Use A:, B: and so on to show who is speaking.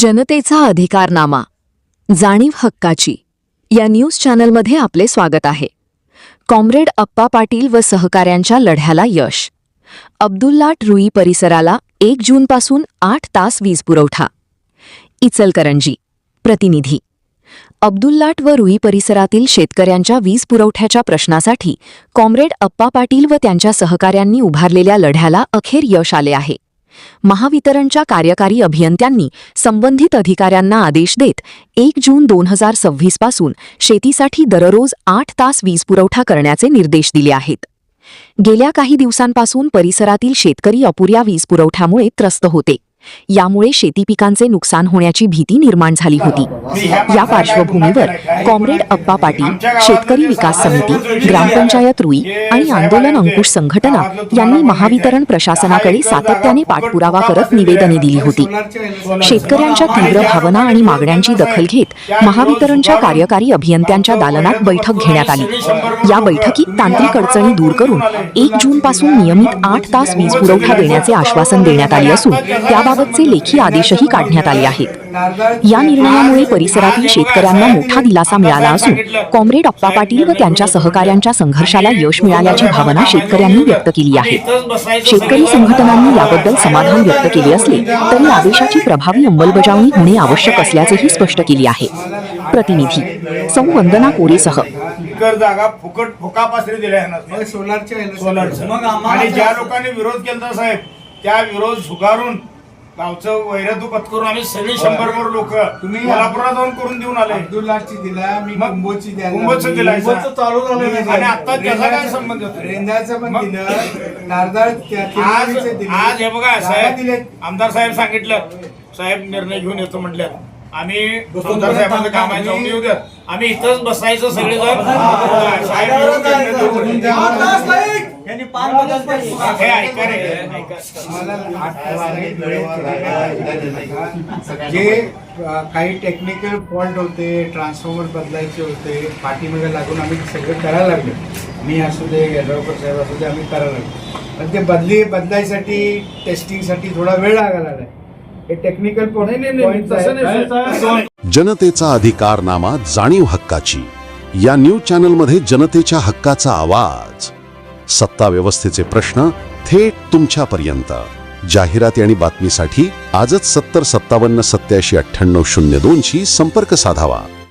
A: जनतेचा अधिकारनामा, जाणीव हक्काची या न्यूज चॅनलमध्ये आपले स्वागत आहे. कॉम्रेड अप्पा पाटील व सहकाऱ्यांच्या लढ्याला यश. अब्दुल्लाट रुई परिसराला 1 जूनपासून 8 तास वीज पुरवठा. इचलकरंजी. प्रतिनिधी. अब्दुल्लाट व रुई परिसरातील शेतकऱ्यांच्या वीज पुरवठ्याच्या प्रश्नासाठी कॉम्रेड अप्पा पाटील व त्यांच्या सहकाऱ्यांनी उभारलेल्या लढ्याला अखेर यश आले आहे. महावितरणच्या कार्यकारी अभियंत्यांनी संबंधित अधिकाऱ्यांना आदेश देत 1 जून 2026 पासून शेतीसाठी दररोज 8 तास वीज पुरवठा करण्याचे निर्देश दिले आहेत. गेल्या काही दिवसांपासून परिसरातील शेतकरी अपुऱ्या वीज पुरवठ्यामुळे त्रस्त होते. यामुळे शेती पिकांचे नुकसान होण्याची भीती निर्माण झाली होती. या पार्श्वभूमीवर कॉम्रेड अप्पा पाटील, शेतकरी विकास समिती, ग्रामपंचायत रुई आणि आंदोलन अंकुश संघटना यांनी महावितरण प्रशासनाकडे सातत्याने पाठपुरावा करत निवेदने दिली होती. शेतकऱ्यांच्या तीव्र भावना आणि मागण्यांची दखल घेत महावितरणच्या कार्यकारी अभियंत्यांच्या दालनात बैठक घेण्यात आली. या बैठकीत तांत्रिक अडचणी दूर करून 1 जूनपासून नियमित 8 तास वीज पुरवठा देण्याचे आश्वासन देण्यात आले असून त्याबाबतचे लेखी आदेशही काढण्यात आले आहेत. या निर्णयामुळे परिसरातील शेतकऱ्यांना मोठा दिलासा मिळाला असून कॉम्रेड अप्पा पाटील व त्यांच्या सहकाऱ्यांच्या संघर्षाला यश मिळाल्याची भावना शेतकऱ्यांनी व्यक्त केली आहे. शेतकरी संघटनांनी याबद्दल समाधान व्यक्त केले असले तरी आदेशाची प्रभावी अंमलबजावणी होणे आवश्यक असल्याचेही स्पष्ट केले आहे. प्रतिनिधी सौ वंदना कोरेसह.
B: जागा फुकट फुकापासरी दिल्या आहे सोलारच्या आणि ज्या लोकांनी विरोध केला साहेब त्या विरोध झुगारून गावचं वैरतू पत्करून आम्ही सगळी 100 लोक तुम्ही कोल्हापुरात जाऊन करून देऊन आले.
C: अब्दुल्लाटची दिला, मी कुंभोची
B: दिलाय चालू झालं आणि आता त्याचा काय संबंध
C: रेंदाचं पण दिलं, नारदाळ
B: आज हे बघा साहेब आमदार साहेब सांगितलं साहेब निर्णय घेऊन येतो म्हटलं. आम्ही आमदार साहेबांचं काम आहे जाऊन येऊ द्या, आम्ही इथंच बसायचं सगळेजण.
C: जे काही टेक्निकल फॉल्ट होते, ट्रान्सफॉर्मर बदलायचे होते, पाठीमागे लागून आम्ही सगळं करायला लागलो. मी असू दे, यड्रावकर साहेब असू दे, आम्ही करायला लागलो. पण ते बदलायसाठी टेस्टिंगसाठी थोडा वेळ लागायला लागला. हे टेक्निकल
D: जनतेचा अधिकारनामा, जाणीव हक्काची या न्यूज चॅनलमध्ये जनतेच्या हक्काचा आवाज. सत्ता व्यवस्थेचे प्रश्न थेट तुमच्यापर्यंत. जाहिराती आणि बातमीसाठी आजच 70 57 87 98 02 शी संपर्क साधावा.